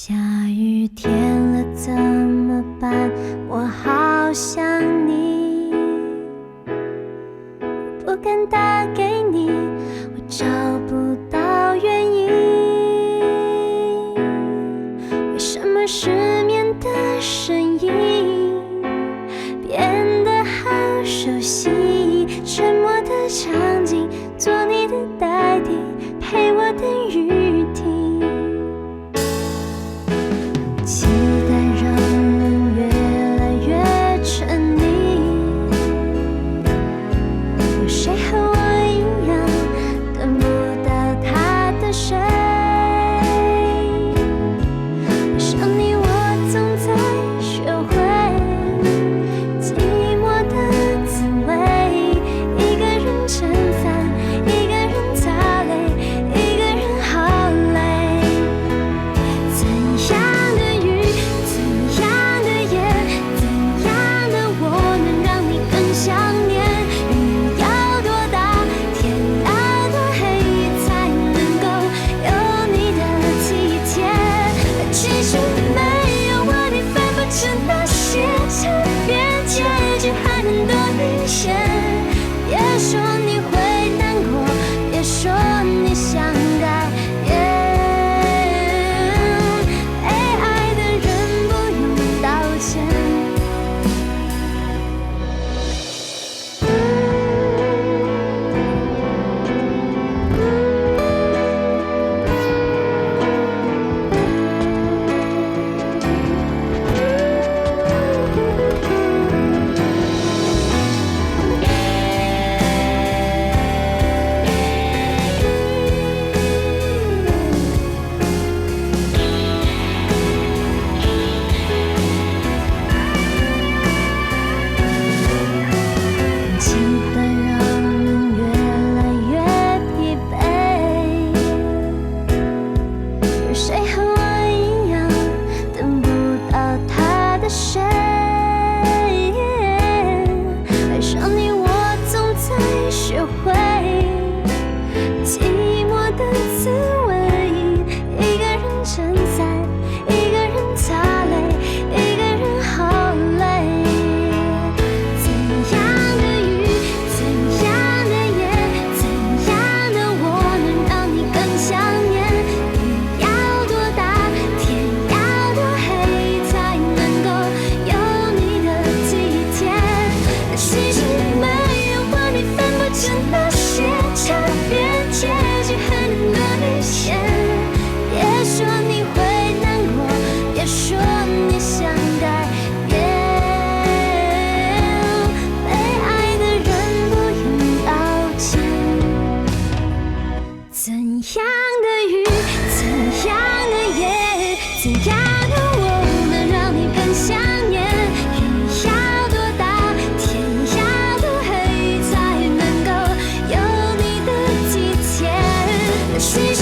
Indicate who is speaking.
Speaker 1: 下雨天了怎么办？我好想你，不敢打给你，我找不到原因。为什么失眠的声音变得好熟悉？沉默的场景，做你的代替，陪我等雨停。期待让人越来越沉溺，有谁和我一样等不到他的谁？爱上你我总在学会寂寞的滋味，一个人撑伞，一个人擦泪，一个人好累。怎样的雨，怎样的夜，怎样的我能让你更想念？雨要多大，天要多黑，才能够有你的体贴？其实没有我，你分不成那些差别，结局还能多明显。别说你会难过，别说你想改变，被爱的人不用道歉。期待让人越来越疲惫，有谁和我一样等不到他的谁？爱上你我总在学会寂寞的滋味，一个人撑伞，一个人擦泪，一个人好累。怎样的雨，怎样的夜，怎样的我能让你更想念？雨要多大，天要多黑，才能够有你的体贴？其实没有我，你分不成那些差别，结局还能多明显。别说你会难过，别说你想改变，被爱的人不用道歉。怎样的雨，怎样的夜，怎样的我能让你更想念？雨要多大，天要多黑，才能够有你的体贴？其实